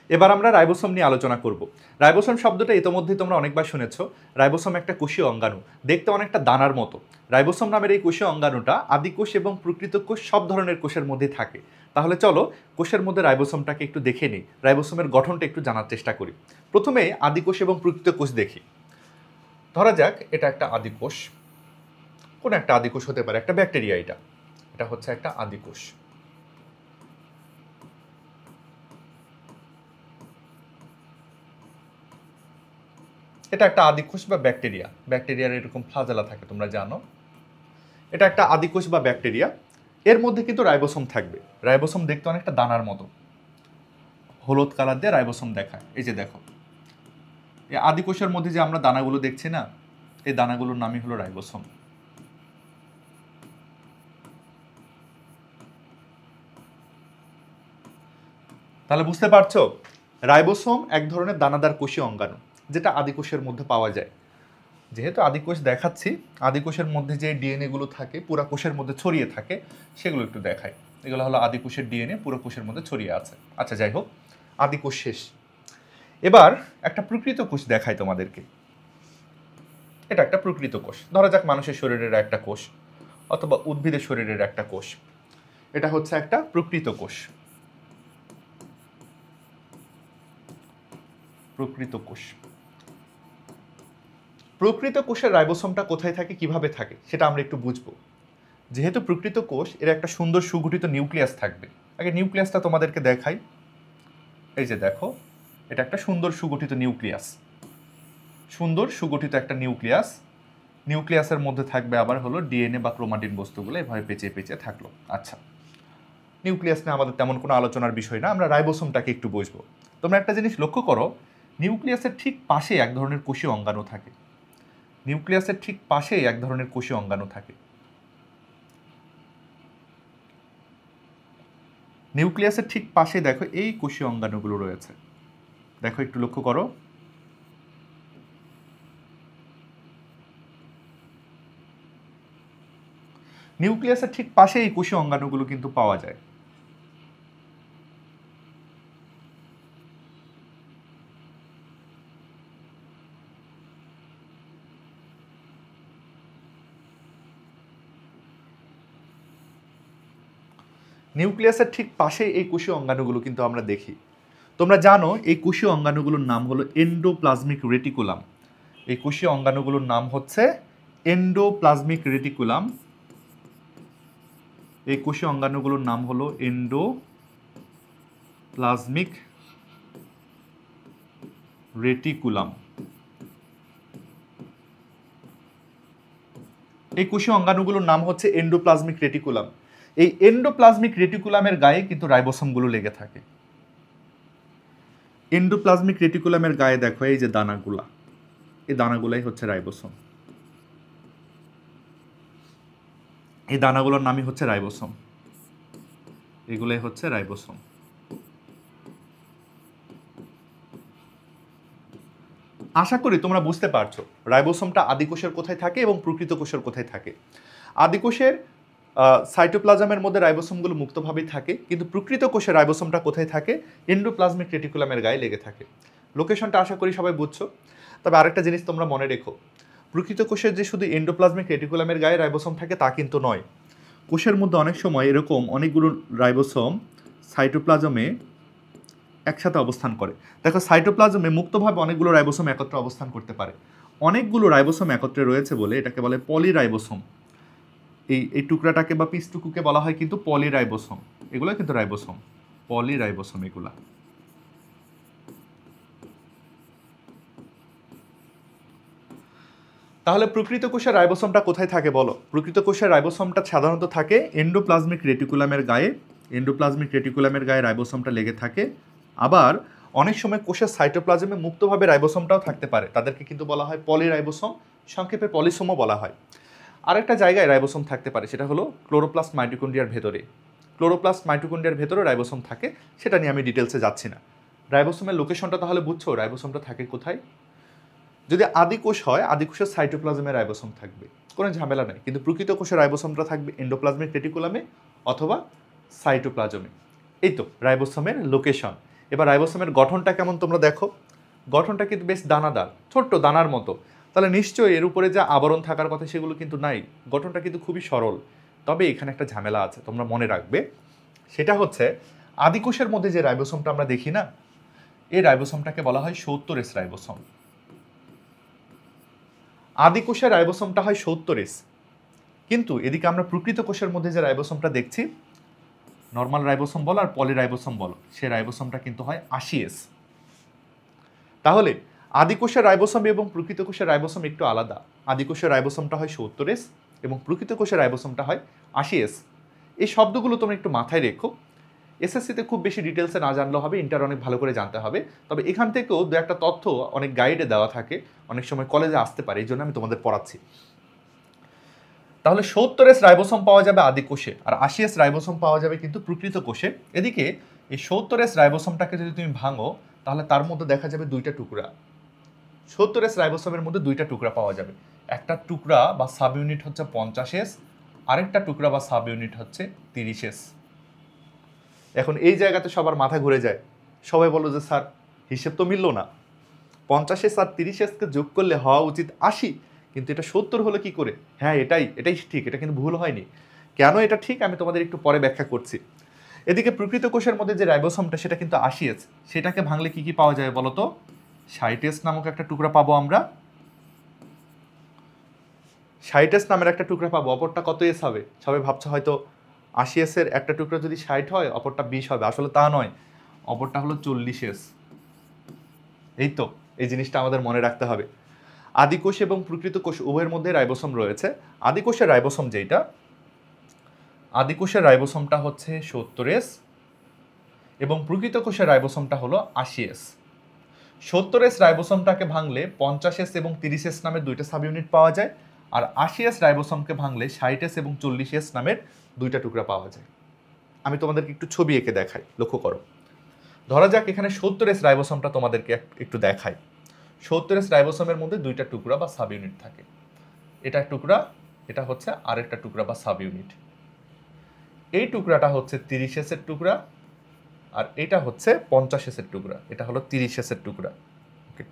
এবার আমরা রাইবোসোম নিয়ে আলোচনা করব। রাইবোসোম শব্দটা ইতোমধ্যেই তোমরা অনেকবার শুনেছো। রাইবোসোম একটা কোষীয় অঙ্গাণু, দেখতে অনেকটা দানার মতো। রাইবোসোম নামের এই কোষীয় অঙ্গাণুটা আদিকোষ এবং প্রকৃত কোষ সব ধরনের কোষের মধ্যে থাকে। তাহলে চলো কোষের মধ্যে রাইবোসোমটাকে একটু দেখে নিই, রাইবোসোমের গঠনটা একটু জানার চেষ্টা করি। প্রথমে আদিকোষ এবং প্রকৃত কোষ দেখি। ধরা যাক এটা একটা আদিকোষ, কোন একটা আদিকোষ হতে পারে, একটা ব্যাকটেরিয়া। এটা হচ্ছে একটা আদিকোষ। এটা একটা আদিকোষ বা ব্যাকটেরিয়া। ব্যাকটেরিয়ার এরকম ফ্লাজেলা থাকে, তোমরা জানো। এটা একটা আদিকোষ বা ব্যাকটেরিয়া। এর মধ্যে কিন্তু রাইবোসোম থাকবে। রাইবোসোম দেখতে অনেকটা দানার মতো, হলুদ কালার দিয়ে রাইবোসোম দেখায়। এই যে দেখো, এই আদিকোষের মধ্যে যে আমরা দানাগুলো দেখছি না, এই দানাগুলোর নামই হলো রাইবোসোম। তাহলে বুঝতে পারছো, রাইবোসোম এক ধরনের দানাদার কোষীয় অঙ্গাণু, যেটা আদিকোষের মধ্যে পাওয়া যায়। যেহেতু আদিকোষ দেখাচ্ছি, আদিকোষের মধ্যে যে ডিএনএ গুলো থাকে পুরো কোষের মধ্যে ছড়িয়ে থাকে, সেগুলো একটু দেখাই। এগুলো হলো আদিকোষের ডিএনএ, পুরো কোষের মধ্যে ছড়িয়ে আছে। আচ্ছা, যাই হোক, আদিকোষ শেষ। এবার একটা প্রকৃত কোষ দেখাই তোমাদেরকে। এটা একটা প্রকৃত কোষ। ধরা যাক মানুষের শরীরের একটা কোষ, অথবা উদ্ভিদের শরীরের একটা কোষ। এটা হচ্ছে একটা প্রকৃত কোষ। প্রকৃত কোষ। প্রকৃত কোষের রাইবোসোমটা কোথায় থাকে, কিভাবে থাকে, সেটা আমরা একটু বুঝবো। যেহেতু প্রকৃত কোষ, এর একটা সুন্দর সুগঠিত নিউক্লিয়াস থাকবে। আগে নিউক্লিয়াসটা তোমাদেরকে দেখাই। এই যে দেখো, এটা একটা সুন্দর সুগঠিত নিউক্লিয়াস। সুন্দর সুগঠিত একটা নিউক্লিয়াস। নিউক্লিয়াসের মধ্যে থাকবে আবার হলো ডিএনএ বা ক্রোমাটিন বস্তুগুলো এভাবে পেঁচিয়ে পেঁচিয়ে থাকলো। আচ্ছা, নিউক্লিয়াস নিয়ে আমাদের তেমন কোনো আলোচনার বিষয় না, আমরা রাইবোসোমটাকে একটু বুঝবো। তোমরা একটা জিনিস লক্ষ্য করো, নিউক্লিয়াসের ঠিক পাশে এক ধরনের কোষীয় অঙ্গাণু থাকে। নিউক্লিয়াসের ঠিক পাশে এক ধরনের কোষীয় অঙ্গাণু থাকে। নিউক্লিয়াসের ঠিক পাশে দেখো এই কোষীয় অঙ্গাণুগুলো রয়েছে। দেখো, একটু লক্ষ্য করো। নিউক্লিয়াসের ঠিক পাশে এই কোষীয় অঙ্গাণুগুলো কিন্তু পাওয়া যায়। নিউক্লিয়াসের ঠিক পাশে এই কোষীয় অঙ্গাণুগুলো কিন্তু আমরা দেখি। তোমরা জানো এই কোষীয় অঙ্গাণুগুলোর নাম হলো এন্ডোপ্লাজমিক রেটিকুলাম। এই কোষীয় অঙ্গাণুগুলোর নাম হচ্ছে এন্ডোপ্লাজমিক রেটিকুলাম। এই কোষীয় অঙ্গাণুগুলোর নাম হলো এন্ডোপ্লাজমিক রেটিকুলাম। এই কোষীয় অঙ্গাণুগুলোর নাম হচ্ছে এন্ডোপ্লাজমিক রেটিকুলাম। এই এন্ডোপ্লাজমিক রেটিকুলামের গায়ে কিন্তু রাইবোসোমগুলো লেগে থাকে। এন্ডোপ্লাজমিক রেটিকুলামের গায়ে দেখো এই যে দানাগুলা, এই দানাগুলাই হচ্ছে রাইবোসোম। এই দানাগুলোর নামই হচ্ছে রাইবোসোম। এগুলাই হচ্ছে রাইবোসোম। আশা করি তোমরা বুঝতে পারছো রাইবোসোমটা আদিকোষের কোথায় থাকে এবং প্রকৃত কোষের কোথায় থাকে। আদিকোষের সাইটোপ্লাজমের মধ্যে রাইবোসোমগুলো মুক্তভাবেই থাকে, কিন্তু প্রকৃত কোষের রাইবোসোমটা কোথায় থাকে, এন্ডোপ্লাজমিক রেটিকুলামের গায়ে লেগে থাকে। লোকেশনটা আশা করি সবাই বুঝছো। তবে আরেকটা জিনিস তোমরা মনে রেখো, প্রকৃত কোষের যে শুধু এন্ডোপ্লাজমিক রেটিকুলামের গায়ে রাইবোসোম থাকে তা কিন্তু নয়। কোষের মধ্যে অনেক সময় এরকম অনেকগুলো রাইবোসোম সাইটোপ্লাজমে একসাথে অবস্থান করে। দেখো, সাইটোপ্লাজমে মুক্তভাবে অনেকগুলো রাইবোসোম একত্রে অবস্থান করতে পারে। অনেকগুলো রাইবোসোম একত্রে রয়েছে বলে এটাকে বলে পলিরাইবোসোম। এই টুকরাটাকে বা পিসটুকুকে বলা হয় কিন্তু পলিরাইবোসোম। এগুলো কিন্তু রাইবোসোম, পলিরাইবোসোম এগুলা। তাহলে প্রকৃত কোষের রাইবোসোমটা কোথায় থাকে বলো? প্রকৃত কোষের রাইবোসোমটা সাধারণত থাকে এন্ডোপ্লাজমিক রেটিকুলামের গায়ে। এন্ডোপ্লাজমিক রেটিকুলামের গায়ে রাইবোসোমটা লেগে থাকে। আবার অনেক সময় কোষের সাইটোপ্লাজমে মুক্তভাবে রাইবোসোমটাও থাকতে পারে, তাদেরকে কিন্তু বলা হয় পলিরাইবোসোম, সংক্ষেপে পলিসোমও বলা হয়। আরেকটা জায়গায় রাইবোসোম থাকতে পারে, সেটা হলো ক্লোরোপ্লাস্ট মাইটোকন্ড্রিয়ার ভেতরে। ক্লোরোপ্লাস্ট মাইটোকন্ড্রিয়ার ভেতরে রাইবোসোম থাকে, সেটা নিয়ে আমি ডিটেলসে যাচ্ছি না। রাইবোসোমের লোকেশনটা তাহলে বুঝছো, রাইবোসোমটা থাকে কোথায়। যদি আদিকোষ হয়, আদিকোষের সাইটোপ্লাজমে রাইবোসোম থাকবে, কোনো ঝামেলা নেই। কিন্তু প্রকৃত কোষের রাইবোসোমটা থাকবে এন্ডোপ্লাজমিক রেটিকুলামে অথবা সাইটোপ্লাজমে। এই তো রাইবোসোমের লোকেশন। এবার রাইবোসোমের গঠনটা কেমন তোমরা দেখো, গঠনটা কিন্তু বেশ দানাদার, ছোট্ট দানার মতো। তাহলে নিশ্চয়ই এর উপরে যে আবরণ থাকার কথা সেগুলো কিন্তু নাই, গঠনটা কিন্তু খুবই সরল। তবে এখানে একটা ঝামেলা আছে, তোমরা মনে রাখবে, সেটা হচ্ছে আদিকোষের মধ্যে যে রাইবোসোমটা আমরা দেখি না, এই রাইবোসোমটাকে বলা হয় 70S রাইবোসোম। আদিকোষের রাইবোসোমটা হয় 70S, কিন্তু এদিকে আমরা প্রকৃত কোষের মধ্যে যে রাইবোসোমটা দেখছি, নর্মাল রাইবোসোম বলো আর পলি রাইবোসোম বলো, সে রাইবোসোমটা কিন্তু হয় 80S। তাহলে আদিকোষের রাইবোসোম এবং প্রকৃত কোষের রাইবোসোম একটু আলাদা। আদিকোষের রাইবোসোমটা হয় 70S এবং প্রকৃত কোষের রাইবোসোমটা হয় 80S। এই শব্দগুলো তোমরা একটু মাথায় রেখো, এসএসসিতে খুব বেশি ডিটেলসে না জানলেও হবে, ইন্টার অনেক ভালো করে জানতে হবে। তবে এখান থেকেও দু একটা তথ্য অনেক গাইডে দেওয়া থাকে, অনেক সময় কলেজে আসতে পারে, এই জন্য আমি তোমাদের পড়াচ্ছি। তাহলে 70S রাইবোসোম পাওয়া যাবে আদিকোষে, আর 80S রাইবোসোম পাওয়া যাবে কিন্তু প্রকৃত কোষে। এদিকে এই 70S রাইবোসোমটাকে যদি তুমি ভাঙো, তাহলে তার মধ্যে দেখা যাবে দুইটা টুকরা। 70S রাইবোসোমের মধ্যে দুইটা টুকরা পাওয়া যাবে, একটা টুকরা বা সাব ইউনিট হচ্ছে 50S, আরেকটা টুকরা বা সাব ইউনিট হচ্ছে 30S। এখন এই জায়গাতে সবার মাথা ঘুরে যায়, সবাই বলো যে স্যার হিসেব তো মিললো না, 50S আর 30Sকে যোগ করলে হওয়া উচিত 80, কিন্তু এটা 70 হলো কি করে? হ্যাঁ, এটাই ঠিক, এটা কিন্তু ভুল হয়নি। কেন এটা ঠিক আমি তোমাদের একটু পরে ব্যাখ্যা করছি। এদিকে প্রকৃত কোষের মধ্যে যে রাইবোসোমটা সেটা কিন্তু 80S, সেটাকে ভাঙলে কি কি পাওয়া যাবে বলো তো? 60S নামক একটা টুকরা পাবো আমরা, 60S নামের একটা টুকরা পাবো। অপরটা কত এস হবে? সবাই ভাবছো হয়তো 80S এর একটা টুকরা যদি 60 হয় অপরটা 20 হবে, আসলে তা নয়, অপরটা হলো 40S। এই তো, এই জিনিসটা আমাদের মনে রাখতে হবে। আদিকোষ এবং প্রকৃত কোষ উভয়ের মধ্যে রাইবোসোম রয়েছে। আদিকোষের রাইবোসোম যেটা, আদিকোষের রাইবোসোমটা হচ্ছে 70S এবং প্রকৃত কোষের রাইবোসোমটা হলো 80S। 70S রাইবোসোমটাকে ভাঙলে 50S এবং 30S নামের দুইটা সাব ইউনিট পাওয়া যায়, আর 80S রাইবোসোমকে ভাঙলে 60S এবং 40S নামের দুইটা টুকরা পাওয়া যায়। আমি তোমাদেরকে একটু ছবি এঁকে দেখাই, লক্ষ্য করো। ধরা যাক এখানে 70S রাইবোসোমটা তোমাদেরকে একটু দেখাই। 70S রাইবোসোমের মধ্যে দুইটা টুকরা বা সাব ইউনিট থাকে, এটা টুকরা, এটা হচ্ছে আরেকটা টুকরা বা সাব ইউনিট। এই টুকরাটা হচ্ছে 30S এর টুকরা, আর এটা হচ্ছে 50S এর টুকরা, এটা হলো 30S এর টুকরা। ওকে,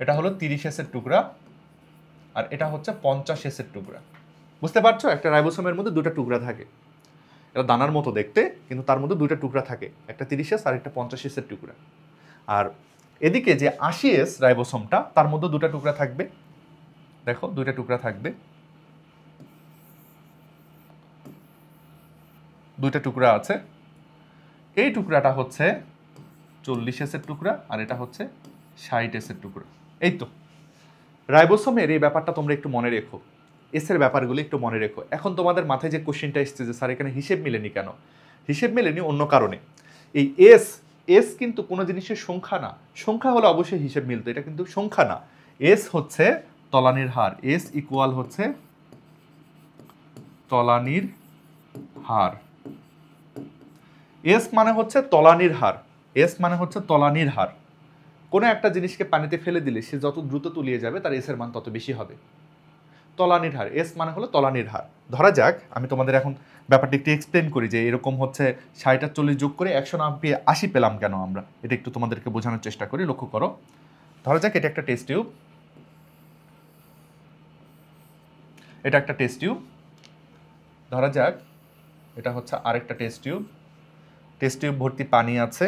এটা হলো 30S এর টুকরা, আর এটা হচ্ছে 50S এর টুকরা। বুঝতে পারছো, একটা রাইবোসোমের মধ্যে দুটো টুকরা থাকে, এটা দানার মতো দেখতে, কিন্তু তার মধ্যে দুইটা টুকরা থাকে, একটা 30S আর একটা 50S এর টুকরা। আর এদিকে যে 80S রাইবোসোমটা, তার মধ্যে দুটো টুকরা থাকবে, দেখো দুইটা টুকরা থাকবে, দুইটা টুকরা আছে। এই টুকরাটা হচ্ছে 40S এর টুকরা, আর এটা হচ্ছে 60S এর টুকরা। এই তো, রাইবোসোমের এই ব্যাপারটা তোমরা একটু মনে রেখো, এসের ব্যাপারগুলো একটু মনে রেখো। এখন তোমাদের মাথায় যে কোশ্চেনটা এসছে যে স্যার এখানে হিসেব মেলেনি কেন? হিসেব মেলেনি অন্য কারণে। এই এস কিন্তু কোনো জিনিসের সংখ্যা না, সংখ্যা হলে অবশ্যই হিসেব মিলতো, এটা কিন্তু সংখ্যা না। এস হচ্ছে তলানির হার, এস ইকুয়াল হচ্ছে তলানির হার। এস মানে হচ্ছে তলানির হার, এস মানে হচ্ছে তলানির হার। কোনো একটা জিনিসকে পানিতে ফেলে দিলে সে যত দ্রুত তলিয়ে যাবে তার এসের মান তত বেশি হবে। তলানির হার, এস মানে হলো তলানির হার। ধরা যাক আমি তোমাদের এখন ব্যাপারটা একটু এক্সপ্লেন করি যে এরকম হচ্ছে 60 আর 40 যোগ করে 100 না পেয়ে 80 পেলাম কেন আমরা, এটা একটু তোমাদেরকে বোঝানোর চেষ্টা করি। লক্ষ্য করো, ধরা যাক এটা একটা টেস্ট টিউব, এটা একটা টেস্ট টিউব, ধরা যাক এটা হচ্ছে আরেকটা টেস্ট টিউব, টেস্ট টিউব ভর্তি পানি আছে,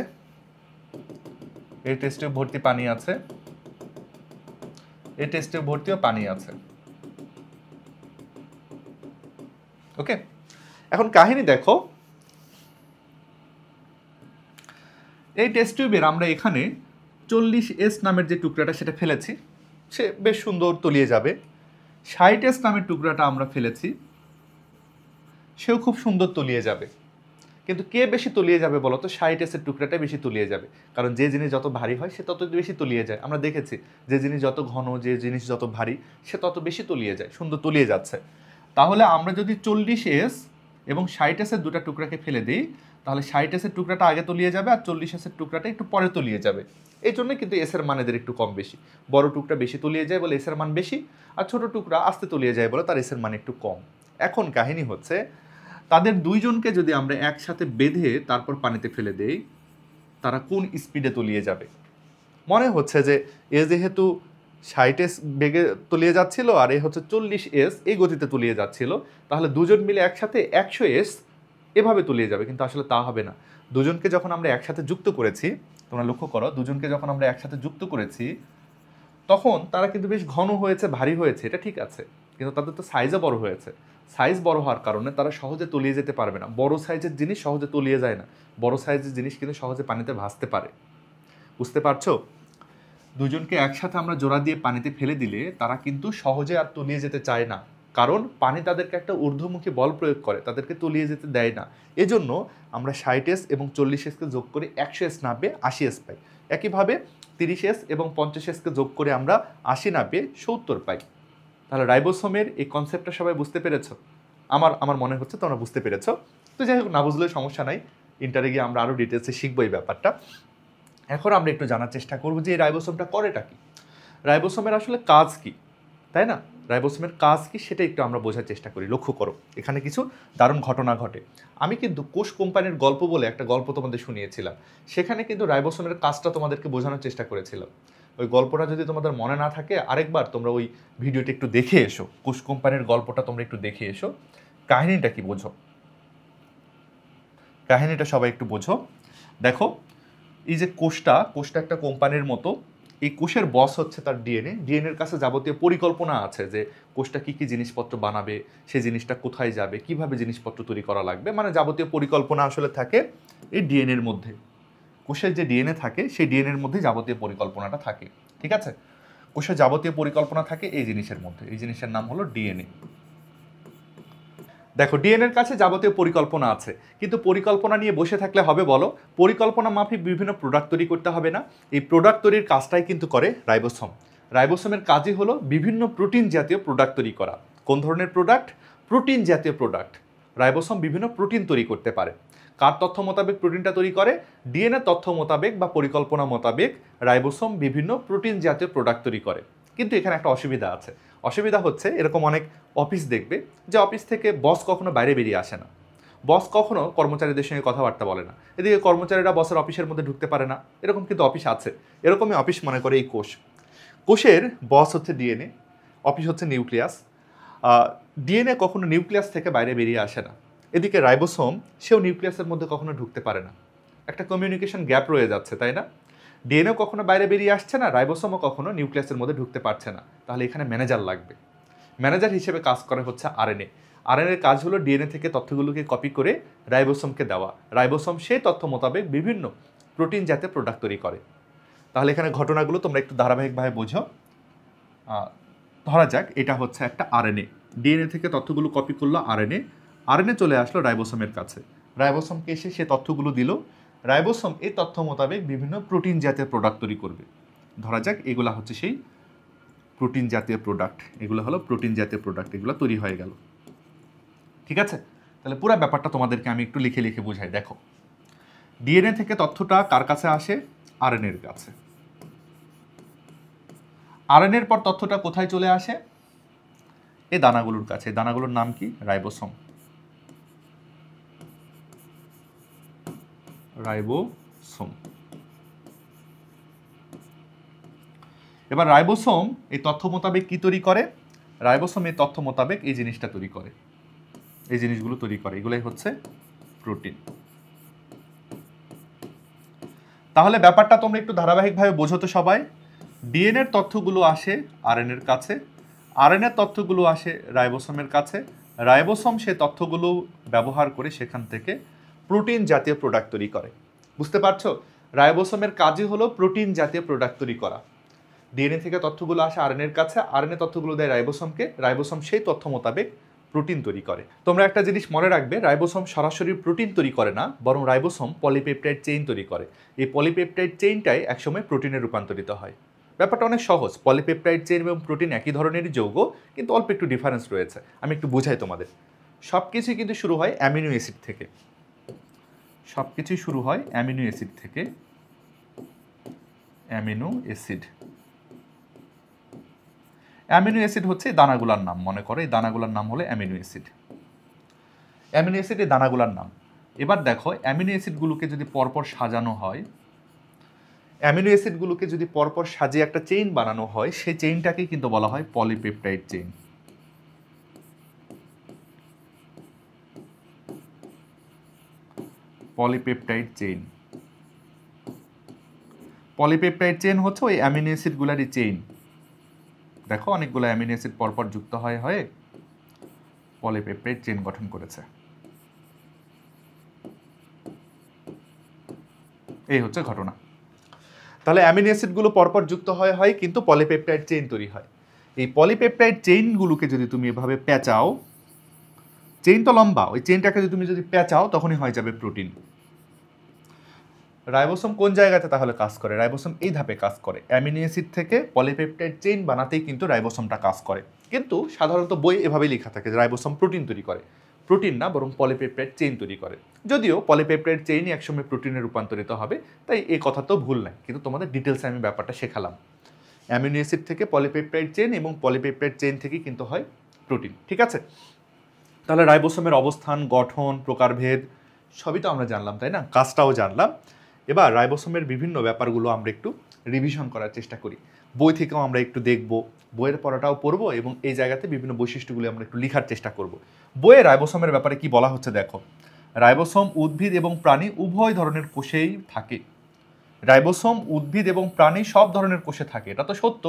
এই টেস্ট টিউব ভর্তি পানি আছে, এই টেস্ট টিউব ভর্তিও পানি আছে। ওকে, এখন কাহিনী দেখো, এই টেস্ট টিউবের আমরা এখানে 40S নামের যে টুকরাটা সেটা ফেলেছি, সে বেশ সুন্দর তলিয়ে যাবে। 60S নামের টুকরাটা আমরা ফেলেছি, সেও খুব সুন্দর তলিয়ে যাবে। কিন্তু কে বেশি তলিয়ে যাবে বলো তো? 60S এর টুকরাটা বেশি তলিয়ে যাবে, কারণ যে জিনিস যত ভারী হয় সে তত বেশি তলিয়ে যায়। আমরা দেখেছি যে জিনিস যত ঘন, যে জিনিস যত ভারী সে তত বেশি তলিয়ে যায়, সুন্দর তলিয়ে যাচ্ছে। তাহলে আমরা যদি 40S এবং 60S এর দুটা টুকরাকে ফেলে দিই, তাহলে 60S এর টুকরাটা আগে তলিয়ে যাবে আর 40S এর টুকরাটা একটু পরে তলিয়ে যাবে। এই জন্য কিন্তু এস এর মান এদের একটু কম বেশি। বড় টুকরা বেশি তলিয়ে যায় বলে এস এর মান বেশি, আর ছোট টুকরা আস্তে তলিয়ে যায় বলে তার এস এর মান একটু কম। এখন কাহিনী হচ্ছে, তাদের দুইজনকে যদি আমরা একসাথে বেঁধে তারপর পানিতে ফেলে দেই, তারা কোন স্পিডে তলিয়ে যাবে। মনে হচ্ছে যে এ যেহেতু 60 বেগে তলিয়ে যাচ্ছিল আর এ হচ্ছে 40 এই গতিতে তলিয়ে যাচ্ছিল, তাহলে দুজন মিলে একসাথে 100 এভাবে তলিয়ে যাবে, কিন্তু আসলে তা হবে না। দুজনকে যখন আমরা একসাথে যুক্ত করেছি, তোমরা লক্ষ্য করো, দুজনকে যখন আমরা একসাথে যুক্ত করেছি তখন তারা কিন্তু বেশ ঘন হয়েছে, ভারী হয়েছে, এটা ঠিক আছে, কিন্তু তাদের তো সাইজও বড় হয়েছে। সাইজ বড় হওয়ার কারণে তারা সহজে তলিয়ে যেতে পারবে না। বড় সাইজের জিনিস সহজে তলিয়ে যায় না, বড় সাইজের জিনিস কিন্তু সহজে পানিতে ভাসতে পারে। বুঝতে পারছো? দুজনকে একসাথে আমরা জোড়া দিয়ে পানিতে ফেলে দিলে তারা কিন্তু সহজে আর তলিয়ে যেতে চায় না, কারণ পানি তাদেরকে একটা ঊর্ধ্বমুখী বল প্রয়োগ করে, তাদেরকে তলিয়ে যেতে দেয় না। এজন্য আমরা 60 এবং 40 যোগ করে 100 না পেয়ে 80 পাই। একইভাবে 30 এবং 50 যোগ করে আমরা 80 না পেয়ে 70 পাই। তাহলে রাইবোসোমের এই কনসেপ্টটা সবাই বুঝতে পেরেছো? আমার মনে হচ্ছে তোমরা বুঝতে পেরেছো। তো যাই হোক, না বুঝলেও সমস্যা নাই, ইন্টারে গিয়ে আমরা আরও ডিটেলসে শিখবো এই ব্যাপারটা। এখন আমরা একটু জানার চেষ্টা করবো যে এই রাইবোসোমটা করেটা কি, রাইবোসোমের আসলে কাজ কি, তাই না? রাইবোসোমের কাজ কি সেটা একটু আমরা বোঝার চেষ্টা করি। লক্ষ্য করো, এখানে কিছু দারুণ ঘটনা ঘটে। আমি কিন্তু কোষ কোম্পানির গল্প বলে একটা গল্প তোমাদের শুনিয়েছিলাম, সেখানে কিন্তু রাইবোসোমের কাজটা তোমাদেরকে বোঝানোর চেষ্টা করেছিলাম। ওই গল্পটা যদি তোমাদের মনে না থাকে, আরেকবার তোমরা ওই ভিডিওটা একটু দেখে এসো, কোষ কোম্পানির গল্পটা তোমরা একটু দেখে এসো, কাহিনীটা কি বোঝো, কাহিনীটা সবাই একটু বোঝো। দেখো, এই যে কোষটা একটা কোম্পানির মতো, এই কোষের বস হচ্ছে তার ডিএনএর কাছে যাবতীয় পরিকল্পনা আছে যে কোষটা কী কী জিনিসপত্র বানাবে, সেই জিনিসটা কোথায় যাবে, কিভাবে জিনিসপত্র তৈরি করা লাগবে, মানে যাবতীয় পরিকল্পনা আসলে থাকে এই ডিএনএর মধ্যে। কোষের যে ডিএনএ থাকে সেই ডিএনএর মধ্যে যাবতীয় পরিকল্পনাটা থাকে, ঠিক আছে? কোষের যাবতীয় পরিকল্পনা থাকে এই জিনিসের মধ্যে, এই জিনিসের নাম হলো ডিএনএ। দেখো, ডিএনএর কাছে যাবতীয় পরিকল্পনা আছে, কিন্তু পরিকল্পনা নিয়ে বসে থাকলে হবে বলো? পরিকল্পনা মাফিক বিভিন্ন প্রোডাক্ট তৈরি করতে হবে না? এই প্রোডাক্ট তৈরির কাজটাই কিন্তু করে রাইবোসোম। রাইবোসোমের কাজই হলো বিভিন্ন প্রোটিন জাতীয় প্রোডাক্ট তৈরি করা। কোন ধরনের প্রোডাক্ট? প্রোটিন জাতীয় প্রোডাক্ট। রাইবোসোম বিভিন্ন প্রোটিন তৈরি করতে পারে। কার তথ্য মোতাবেক প্রোটিনটা তৈরি করে? ডিএনএ তথ্য মোতাবেক বা পরিকল্পনা মোতাবেক রাইবোসোম বিভিন্ন প্রোটিন জাতীয় প্রোডাক্ট তৈরি করে। কিন্তু এখানে একটা অসুবিধা আছে। অসুবিধা হচ্ছে, এরকম অনেক অফিস দেখবে যে অফিস থেকে বস কখনো বাইরে বেরিয়ে আসে না, বস কখনো কর্মচারীদের সঙ্গে কথাবার্তা বলে না, এদিকে কর্মচারীরা বসের অফিসের মধ্যে ঢুকতে পারে না, এরকম কিন্তু অফিস আছে। এরকমই অফিস মনে করে এই কোষ। কোষের বস হচ্ছে ডিএনএ, অফিস হচ্ছে নিউক্লিয়াস। ডিএনএ কখনো নিউক্লিয়াস থেকে বাইরে বেরিয়ে আসে না। এদিকে রাইবোসোম, সেও নিউক্লিয়াসের মধ্যে কখনো ঢুকতে পারে না। একটা কমিউনিকেশন গ্যাপ রয়ে যাচ্ছে, তাই না? ডিএনএ কখনো বাইরে বেরিয়ে আসছে না, রাইবোসোমও কখনো নিউক্লিয়াসের মধ্যে ঢুকতে পারছে না। তাহলে এখানে ম্যানেজার লাগবে। ম্যানেজার হিসেবে কাজ করে হচ্ছে আরএনএ। আরএনএর কাজ হলো ডিএনএ থেকে তথ্যগুলোকে কপি করে রাইবোসোমকে দেওয়া। রাইবোসোম সেই তথ্য মোতাবেক বিভিন্ন প্রোটিন জাতীয় প্রোডাক্ট তৈরি করে। তাহলে এখানে ঘটনাগুলো তোমরা একটু ধারাবাহিকভাবে বোঝো। ধরা যাক এটা হচ্ছে একটা আরএনএ, ডিএনএ থেকে তথ্যগুলো কপি করলো আরএনএ, আরএনএ চলে আসলো রাইবোসোমের কাছে, রাইবোসোমকে এসে সে তথ্যগুলো দিল। রাইবোসোম এই তথ্য মোতাবেক বিভিন্ন প্রোটিন জাতীয় প্রোডাক্ট তৈরি করবে। ধরা যাক এগুলা হচ্ছে সেই প্রোটিন জাতীয় প্রোডাক্ট, এগুলো হলো প্রোটিন জাতীয় প্রোডাক্ট, এগুলো তৈরি হয়ে গেল, ঠিক আছে? তাহলে পুরো ব্যাপারটা তোমাদেরকে আমি একটু লিখে লিখে বোঝাই। দেখো, ডিএনএ থেকে তথ্যটা কার কাছে আসে? আরএনএর কাছে। আরএনএর পর তথ্যটা কোথায় চলে আসে? এই দানাগুলোর কাছে। দানাগুলোর নাম কি? রাইবোসোম। রাইবোসোম। এবার রাইবোসোম এই তথ্য মোতাবেক কি তৈরি করে? রাইবোসোম এই তথ্য মোতাবেক এই জিনিসটা তৈরি করে, এই জিনিসগুলো তৈরি করে, এগুলাই হচ্ছে প্রোটিন। তাহলে ব্যাপারটা তোমরা একটু ধারাবাহিকভাবে বোঝো তো সবাই। ডিএনএর তথ্যগুলো আসে আরএনএর কাছে, আরএনএর তথ্যগুলো আসে রাইবোসোমের কাছে, রাইবোসোম সে তথ্যগুলো ব্যবহার করে সেখান থেকে প্রোটিন জাতীয় প্রোডাক্ট তৈরি করে। বুঝতে পারছো? রাইবোসোমের কাজই হলো প্রোটিন জাতীয় প্রোডাক্ট তৈরি করা। ডিএনএ থেকে তথ্যগুলো আসে আরএনএর কাছে, আরএনএ তথ্যগুলো দেয় রাইবোসোমকে, রাইবোসোম সেই তথ্য মোতাবেক প্রোটিন তৈরি করে। তোমরা একটা জিনিস মনে রাখবে, রাইবোসোম সরাসরি প্রোটিন তৈরি করে না, বরং রাইবোসোম পলিপেপটাইড চেইন তৈরি করে। এই পলিপেপটাইড চেইনটাই একসময় প্রোটিনে রূপান্তরিত হয়। ব্যাপারটা অনেক সহজ। পলিপেপটাইড চেইন এবং প্রোটিন একই ধরনেরই যৌগ, কিন্তু অল্প একটু ডিফারেন্স রয়েছে। আমি একটু বুঝাই তোমাদের। সব কিছুই কিন্তু শুরু হয় অ্যামিনো অ্যাসিড থেকে, সব কিছুই শুরু হয় অ্যামিনো অ্যাসিড থেকে। অ্যামিনো অ্যাসিড, অ্যামিনো অ্যাসিড হচ্ছে দানাগুলার নাম। মনে করো এই দানাগুলার নাম হলো অ্যামিনো অ্যাসিড। অ্যামিনো অ্যাসিড এই দানাগুলার নাম। এবার দেখো, অ্যামিনো অ্যাসিডগুলোকে যদি পরপর সাজানো হয়, অ্যামিনো অ্যাসিডগুলোকে যদি পরপর সাজিয়ে একটা চেইন বানানো হয়, সেই চেইনটাকেই কিন্তু বলা হয় polypeptide chain. Polypeptide chain, polypeptide chain হচ্ছে ওই অ্যামিনো অ্যাসিডগুলোরই চেইন। দেখো অনেকগুলো অ্যামিনো অ্যাসিড পরপর যুক্ত হয়ে হয়ে পলিপেপটাইড চেইন গঠন করেছে। এই হচ্ছে ঘটনা। তাহলে অ্যামিনো অ্যাসিডগুলো পরপর যুক্ত হয় কিন্তু পলিপেপটাইড চেইন তৈরি হয়। এই পলিপেপটাইড চেইনগুলোকে যদি তুমি এভাবে পেঁচাও, চেইন তো লম্বা, ওই চেইনটাকে যদি তুমি পেঁচাও তখনই হয়ে যাবে প্রোটিন। রাইবোসোম কোন জায়গাতে তাহলে কাজ করে? রাইবোসোম এই ধাপে কাজ করে। অ্যামিনো অ্যাসিড থেকে পলিপেপটাইড চেইন বানাতেই কিন্তু রাইবোসোমটা কাজ করে। কিন্তু সাধারণত বই এভাবেই লেখা থাকে যে রাইবোসোম প্রোটিন তৈরি করে। প্রোটিন না, বরং পলিপেপটাইড চেইন তৈরি করে। যদিও পলিপেপটাইড চেইনই একসময় প্রোটিনে রূপান্তরিত হবে, তাই এই কথা তো ভুল নাই, কিন্তু তোমাদের ডিটেলসে আমি ব্যাপারটা শেখালাম। অ্যামিনো অ্যাসিড থেকে পলিপেপটাইড চেইন এবং পলিপেপটাইড চেইন থেকে কিন্তু হয় প্রোটিন। ঠিক আছে, তাহলে রাইবোসোমের অবস্থান, গঠন, প্রকারভেদ সবই তো আমরা জানলাম, তাই না? কাজটাও জানলাম। এবার রাইবোসোমের বিভিন্ন ব্যাপারগুলো আমরা একটু রিভিশন করার চেষ্টা করি। বই থেকেও আমরা একটু দেখব, বইয়ের পড়াটাও পড়বো এবং এই জায়গাতে বিভিন্ন বৈশিষ্ট্যগুলো আমরা একটু লেখার চেষ্টা করব। বইয়ে রাইবোসোমের ব্যাপারে কি বলা হচ্ছে দেখো। রাইবোসোম উদ্ভিদ এবং প্রাণী উভয় ধরনের কোষেই থাকে। রাইবোসোম উদ্ভিদ এবং প্রাণী সব ধরনের কোষে থাকে, এটা তো সত্য।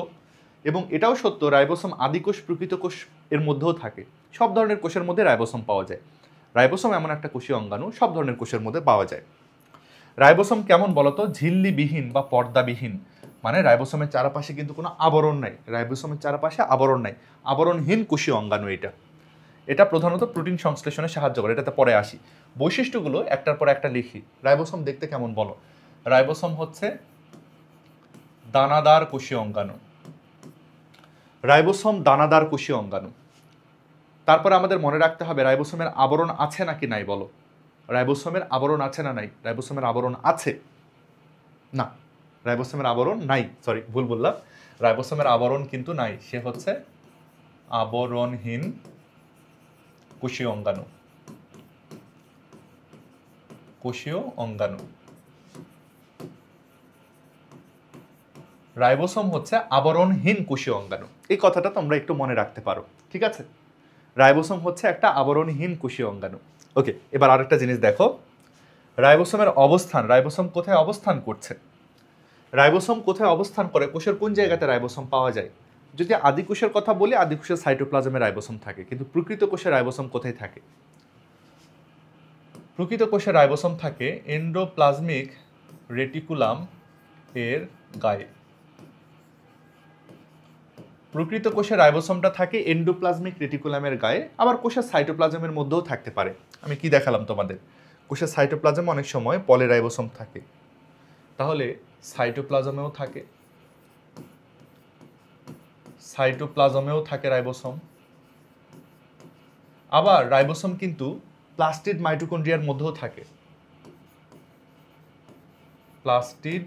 এবং এটাও সত্য রাইবোসোম আদিকোষ প্রকৃত কোষ এর মধ্যেও থাকে। সব ধরনের কোষের মধ্যে রাইবোসোম পাওয়া যায়। রাইবোসোম এমন একটা কোষীয় অঙ্গাণু, সব ধরনের কোষের মধ্যে পাওয়া যায়। রাইবোসোম কেমন বলতো? ঝিল্লিবিহীন বা পর্দাবিহীন, মানে রাইবোসোমের চারপাশে কিন্তু কোনো আবরণ নাই। রাইবোসোমের চারপাশে আবরণ নাই, আবরণহীন কোষীয় অঙ্গাণু এটা। এটা প্রধানত প্রোটিন সংশ্লেষণে সাহায্য করে, এটাতে পরে আসি। বৈশিষ্ট্যগুলো একটার পর একটা লিখি। রাইবোসোম দেখতে কেমন বলো? রাইবোসোম হচ্ছে দানাদার কোষীয় অঙ্গাণু। রাইবোসোম দানাদার কোষীয় অঙ্গাণু। তারপরে আমাদের মনে রাখতে হবে রাইবোসোমের আবরণ আছে নাকি নাই বলো। রাইবোসোমের আবরণ আছে না নাই? রাইবোসোমের আবরণ আছে না, রাইবোসোমের আবরণ নাই, সরি ভুল বললাম। রাইবোসোমের আবরণ কিন্তু নাই, সে হচ্ছে আবরণহীন কোষীয় অঙ্গাণু। কোষীয় অঙ্গাণু। রাইবোসোম হচ্ছে আবরণহীন কোষীয় অঙ্গাণু। এই কথাটা তোমরা একটু মনে রাখতে পারো, ঠিক আছে? রাইবোসোম হচ্ছে একটা আবরণহীন কোষীয় অঙ্গাণু। ওকে, এবার আরেকটা জিনিস দেখো, রাইবোসোমের অবস্থান। রাইবোসোম কোথায় অবস্থান করছে? রাইবোসোম কোথায় অবস্থান করে? কোষের কোন জায়গাতে রাইবোসোম পাওয়া যায়? যদি আদিকোষের কথা বলি, আদিকোষের সাইটোপ্লাজমে রাইবোসোম থাকে, কিন্তু প্রকৃত কোষে রাইবোসোম কোথায় থাকে? প্রকৃত কোষে রাইবোসোম থাকে এন্ডোপ্লাজমিক রেটিকুলাম এর গায়ে। প্রকৃত কোষে রাইবোসোমটা থাকে এন্ডোপ্লাজমিক রেটিকুলামের গায়ে, আবার কোষের সাইটোপ্লাজমের মধ্যেও থাকতে পারে। আমি কি দেখালাম তোমাদের? কোষের সাইটোপ্লাজমে অনেক সময় পলিরাইবোসোম থাকে, তাহলে সাইটোপ্লাজমেও থাকে, সাইটোপ্লাজমেও থাকে রাইবোসোম। আবার রাইবোসোম কিন্তু প্লাস্টিড মাইটোকন্ড্রিয়ার মধ্যেও থাকে। প্লাস্টিড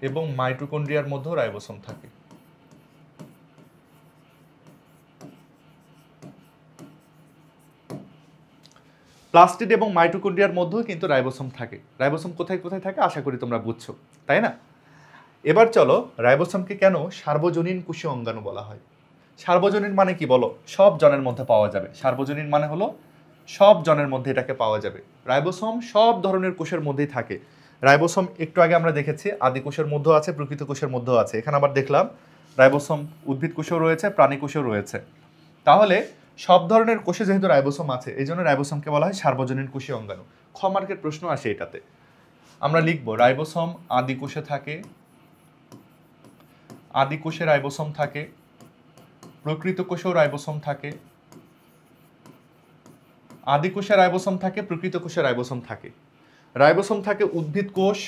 এবং মাইটোকন্ড্রিয়ার মধ্যেও রাইবোসোম থাকে। প্লাস্টিড এবং মাইটোকন্ড্রিয়ার মধ্যেও কিন্তু রাইবোসোম থাকে। রাইবোসোম কোথায় কোথায় থাকে আশা করি তোমরা বুঝছো, তাই না? এবার চলো, রাইবোসোমকে কেন সার্বজনীন কোষীয় অঙ্গাণু বলা হয়? সার্বজনীন মানে কি বলো? সব জনের মধ্যে পাওয়া যাবে। সার্বজনীন মানে হলো সব জনের মধ্যে এটাকে পাওয়া যাবে। রাইবোসোম সব ধরনের কোষের মধ্যেই থাকে। রাইবোসোম একটু আগে আমরা দেখেছি আদি কোষের মধ্যেও আছে, প্রকৃত কোষের মধ্যেও আছে। এখানে আবার দেখলাম রাইবোসোম উদ্ভিদ কোষেও রয়েছে, প্রাণী কোষেও রয়েছে। তাহলে সব ধরনের কোষে যেহেতু রাইবোসোম আছে, এই জন্য রাইবোসোমকে বলা হয় সার্বজনীন কোষীয় অঙ্গাণু। খ মার্কের প্রশ্ন আসে এটাতে। আমরা লিখবো রাইবোসোম আদি কোষে থাকে, আদি কোষে রাইবোসোম থাকে, প্রকৃত কোষেও রাইবোসোম থাকে, আদি কোষে রাইবোসোম থাকে, প্রকৃত কোষে রাইবোসোম থাকে। রাইবোসোম থাকে উদ্ভিদ কোষ,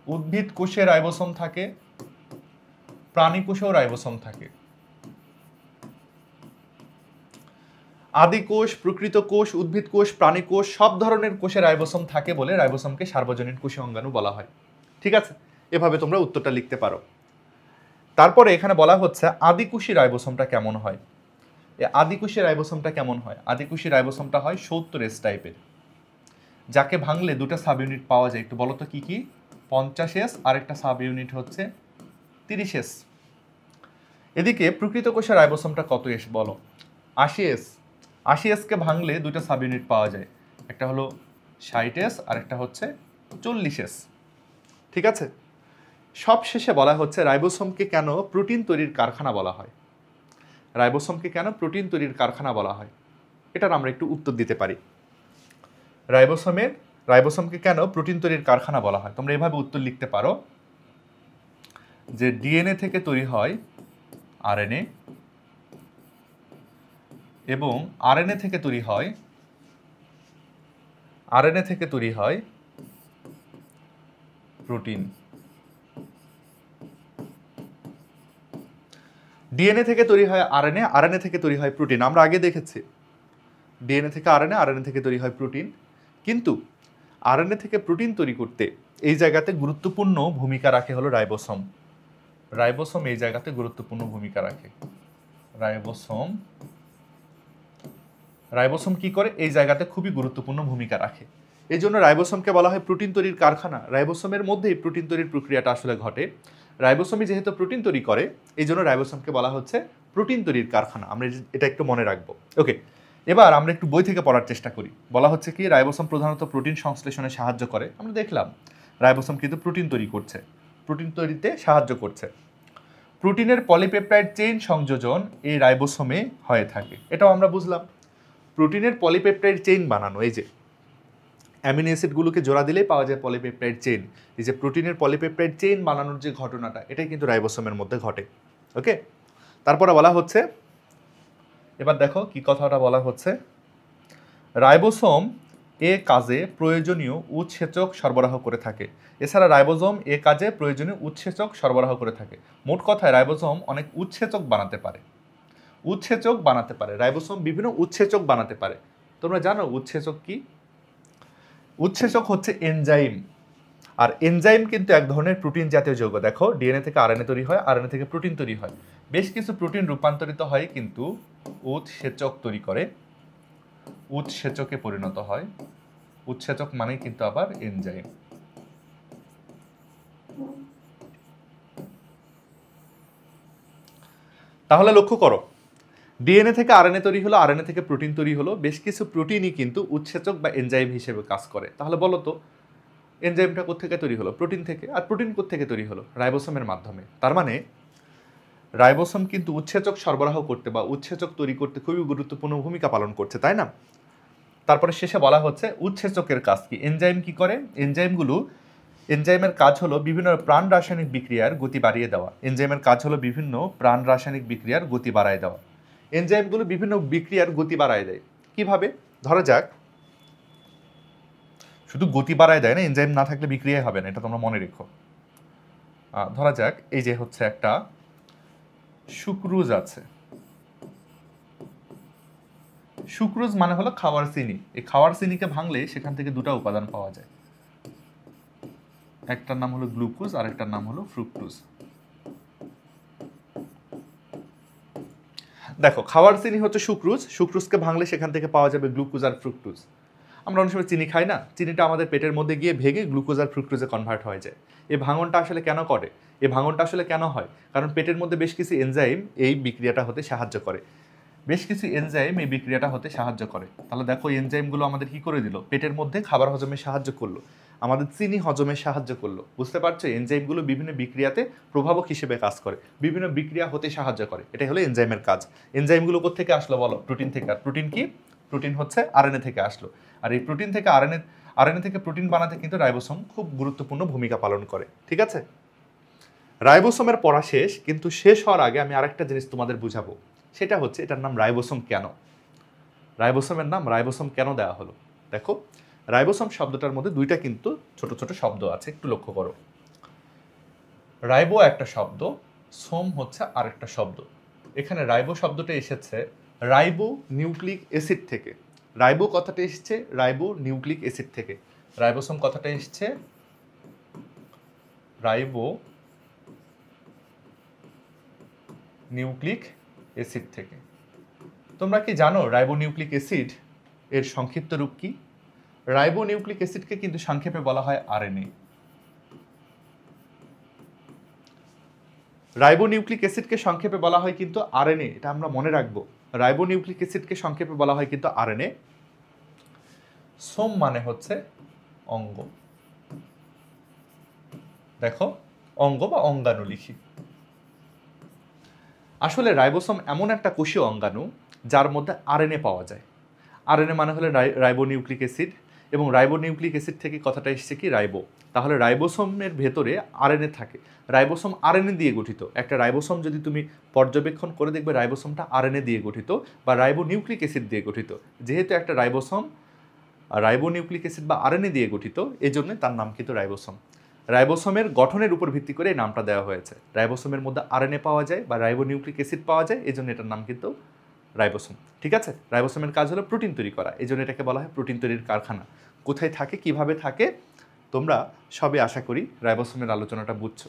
উদ্ভিদ কোষে রাইবোসোম থাকে, প্রাণী কোষেও রাইবোসোম থাকে। আদি কোষ, প্রকৃত কোষ, উদ্ভিদ কোষ, প্রাণী কোষ সব ধরনের কোষে রাইবোসোম থাকে বলে রাইবোসোমকে সার্বজনীন কোষীয় অঙ্গাণু বলা হয়। ঠিক আছে, এভাবে তোমরা উত্তরটা লিখতে পারো। তারপরে এখানে বলা হচ্ছে আদিকোষী রাইবোসোমটা কেমন হয়। আদিকোষী রাইবোসোমটা কেমন হয়? আদিকোষী রাইবোসোমটা হয় 70S টাইপের। যাকে ভাঙলে দুটো সাব ইউনিট পাওয়া যায়, একটু বলো তো কি কি? 50s আর একটা সাব ইউনিট হচ্ছে 30s। এদিকে প্রকৃত কোষের রাইবোসোমটা কত এস বলো? 80s। 80s কে ভাঙলে দুটো সাব ইউনিট পাওয়া যায়, একটা হলো 60s আর একটা হচ্ছে 40s। ঠিক আছে, সব শেষে বলা হচ্ছে রাইবোসোমকে কেন প্রোটিন তৈরির কারখানা বলা হয়? রাইবোসোমকে কেন প্রোটিন তৈরির কারখানা বলা হয়? এটার আমরা একটু উত্তর দিতে পারি। রাইবোসোমকে কেন প্রোটিন তৈরির কারখানা বলা হয়? তোমরা এভাবে উত্তর লিখতে পারো যে ডিএনএ থেকে তৈরি হয় আরএনএ, এবং আরএনএ থেকে তৈরি হয় প্রোটিন। ডিএনএ থেকে তৈরি হয় আরএনএ, আরএনএ থেকে তৈরি হয় প্রোটিন। আমরা আগে দেখেছি ডিএনএ থেকে আরএনএ, আরএনএ থেকে তৈরি হয় প্রোটিন। কিন্তু আরএনএ থেকে প্রোটিন তৈরি করতে এই জায়গাতে গুরুত্বপূর্ণ ভূমিকা রাখে হলো রাইবোসোম। রাইবোসোম এই জায়গাতে গুরুত্বপূর্ণ ভূমিকা রাখে। রাইবোসোম কি করে? এই জায়গাতে খুবই গুরুত্বপূর্ণ ভূমিকা রাখে। এই জন্য রাইবোসোমকে বলা হয় প্রোটিন তৈরির কারখানা। রাইবোসোমের মধ্যেই প্রোটিন তৈরির প্রক্রিয়াটা আসলে ঘটে। রাইবোসোমই যেহেতু প্রোটিন তৈরি করে, এই জন্য রাইবোসোমকে বলা হচ্ছে প্রোটিন তৈরির কারখানা। আমরা এটা একটু মনে রাখবো। ওকে, এবার আমরা একটু বই থেকে পড়ার চেষ্টা করি। বলা হচ্ছে কি রাইবোসোম প্রধানত প্রোটিন সংশ্লেষণে সাহায্য করে। আমরা দেখলাম রাইবোসোম কিন্তু প্রোটিন তৈরি করছে, প্রোটিন তৈরিতে সাহায্য করছে। প্রোটিনের পলিপেপটাইড চেইন সংযোজন এই রাইবোসোমে হয়ে থাকে, এটাও আমরা বুঝলাম। প্রোটিনের পলিপেপটাইড চেইন বানানো, এই যে অ্যামিনো অ্যাসিডগুলোকে জোড়া দিলেই পাওয়া যায় পলিপেপটাইড চেইন। এই যে প্রোটিনের পলিপেপটাইড চেইন বানানোর যে ঘটনাটা, এটাই কিন্তু রাইবোসোমের মধ্যে ঘটে। ওকে, তারপরে বলা হচ্ছে, এবার দেখো কি কথাটা বলা হচ্ছে, রাইবোসোম এ কাজে প্রয়োজনীয় উৎসেচক সরবরাহ করে থাকে। এছাড়া রাইবোসোম এ কাজে প্রয়োজনীয় উৎসেচক সরবরাহ করে থাকে। মোট কথায় রাইবোসোম অনেক উৎসেচক বানাতে পারে। রাইবোসোম বিভিন্ন উৎসেচক বানাতে পারে। তোমরা জানো উৎসেচক কি? উৎসেচক হচ্ছে এনজাইম। আর এনজাইম কিন্তু এক ধরনের প্রোটিন জাতীয় যৌগ। দেখো ডিএনএ থেকে আরএনএ তৈরি হয়, আরএনএ থেকে প্রোটিন তৈরি হয়। বেশ কিছু প্রোটিন রূপান্তরিত হয় কিন্তু উৎসেচক তৈরি করে, উৎসেচকে পরিণত হয়। উৎসেচক মানেই কিন্তু আবার এনজাইম। তাহলে লক্ষ্য করো, ডিএনএ থেকে আরএনএ তৈরি হলো, আরএনএ থেকে প্রোটিন তৈরি হলো। বেশ কিছু প্রোটিনই কিন্তু উৎসেচক বা এনজাইম হিসেবে কাজ করে। তাহলে বলো তো এনজাইমটা কোত্থেকে তৈরি হলো? প্রোটিন থেকে। আর প্রোটিন কোত্থেকে তৈরি হলো? রাইবোসোমের মাধ্যমে। তার মানে রাইবোসোম কিন্তু উৎসেচক সরবরাহ করতে বা উৎসেচক তৈরি করতে খুবই গুরুত্বপূর্ণ ভূমিকা পালন করছে, তাই না? তারপরে শেষে বলা হচ্ছে উৎসেচকের কাজ কি। এনজাইম কি করে? এনজাইমের কাজ হলো বিভিন্ন প্রাণ রাসায়নিক বিক্রিয়ার গতি বাড়িয়ে দেওয়া। এনজাইমগুলো বিভিন্ন বিক্রিয়ার গতি বাড়ায় দেয়। কিভাবে? ধরা যাক, শুধু গতি বাড়ায় দেয় না, এনজাইম না থাকলে বিক্রিয়া হবে না, এটা তোমরা মনে রেখো। ধরা যাক এই যে হচ্ছে একটা সুক্রোজ আছে। সুক্রোজ মানে হলো খাওয়ার চিনি। এই খাওয়ার চিনিকে ভাঙলে সেখান থেকে দুটো উপাদান পাওয়া যায়, একটার নাম হলো গ্লুকোজ আর একটার নাম হলো ফ্রুক্টোজ। দেখো খাওয়ার চিনি হচ্ছে সুক্রোজ, সুক্রোজকে ভাঙলে সেখান থেকে পাওয়া যাবে গ্লুকোজ আর ফ্রুক্টোজ। আমরা অনেক সময় চিনি খাই না, চিনিটা আমাদের পেটের মধ্যে গিয়ে ভেঙে গ্লুকোজ আর ফ্রুক্টোজে কনভার্ট হয়ে যায়। এই ভাঙনটা আসলে কেন হয়? কারণ পেটের মধ্যে বেশ কিছু এনজাইম এই বিক্রিয়াটা হতে সাহায্য করে। তাহলে দেখো এনজাইমগুলো আমাদের কি করে দিল? পেটের মধ্যে খাবার হজমে সাহায্য করলো, আমাদের চিনি হজমে সাহায্য করলো। বুঝতে পারছো? এনজাইমগুলো বিভিন্ন বিক্রিয়াতে প্রভাবক হিসেবে কাজ করে, বিভিন্ন বিক্রিয়া হতে সাহায্য করে। এটাই হলো এনজাইমের কাজ। এনজাইমগুলো কোত্থেকে আসলো বলো? প্রোটিন থেকে। আর প্রোটিন কি? প্রোটিন হচ্ছে আরএনএ থেকে আসলো। আর এই প্রোটিন থেকে আরএনএ থেকে প্রোটিন বানাতে কিন্তু রাইবোসোম খুব গুরুত্বপূর্ণ ভূমিকা পালন করে। ঠিক আছে, রাইবোসোমের পড়া শেষ, কিন্তু শেষ হওয়ার আগে আমি আরেকটা জিনিস তোমাদের বুঝাবো। সেটা হচ্ছে এটার নাম রাইবোসোম কেন? রাইবোসোমের নাম রাইবোসোম কেন দেওয়া হলো? দেখো রাইবোসোম শব্দটার মধ্যে দুইটা কিন্তু ছোট ছোট শব্দ আছে, একটু লক্ষ্য করো। রাইবো একটা শব্দ, সোম হচ্ছে আরেকটা শব্দ। এখানে রাইবো শব্দটা এসেছে রাইবো নিউক্লিক অ্যাসিড থেকে। রাইবো কথাটা এসেছে রাইবো নিউক্লিক অ্যাসিড থেকে। রাইবোসোম কথাটা এসেছে রাইবো নিউক্লিক অ্যাসিড থেকে। তোমরা কি জানো রাইবো নিউক্লিক অ্যাসিড এর সংক্ষিপ্ত রূপ কি? রাইবোনিউক্লিক অ্যাসিডকে কিন্তু সংক্ষেপে বলা হয় আরএনএ। রাইবোনিউক্লিক অ্যাসিডকে সংক্ষেপে বলা হয় কিন্তু আরএনএ, এটা আমরা মনে রাখবো। রাইবোনিউক্লিক অ্যাসিডকে সংক্ষেপে বলা হয় কিন্তু আরএনএ। সোম মানে হচ্ছে অঙ্গ, দেখো অঙ্গ বা অঙ্গাণু লিখি। আসলে রাইবোসোম এমন একটা কোষীয় অঙ্গাণু যার মধ্যে আরএনএ পাওয়া যায়। আরএনএ মানে হলো রাইবোনিউক্লিক অ্যাসিড, এবং রাইবোনিউক্লিক অ্যাসিড থেকে কথাটা এসেছে কি রাইবো। তাহলে রাইবোসোমের ভেতরে আরএনএ থাকে। রাইবোসোম আরএনএ দিয়ে গঠিত। একটা রাইবোসোম যদি তুমি পর্যবেক্ষণ করে দেখবে রাইবোসোমটা আরএনএ দিয়ে গঠিত বা রাইবোনিউক্লিক অ্যাসিড দিয়ে গঠিত। যেহেতু একটা রাইবোসোম রাইবোনিউক্লিক অ্যাসিড বা আরএনএ দিয়ে গঠিত, এই জন্য তার নাম কিন্তু রাইবোসোম। রাইবোসোমের গঠনের উপর ভিত্তি করে এই নামটা দেওয়া হয়েছে। রাইবোসোমের মধ্যে আরএনএ পাওয়া যায় বা রাইবোনিউক্লিক অ্যাসিড পাওয়া যায়, এই জন্য এটার নাম কিন্তু রাইবোসোম। ঠিক আছে, রাইবোসোমের কাজ হলো প্রোটিন তৈরি করা, এই জন্য এটাকে বলা হয় প্রোটিন তৈরির কারখানা। কোথায় থাকে, কিভাবে থাকে, তোমরা সবে আশা করি রাইবোসোমের আলোচনাটা বুঝছো।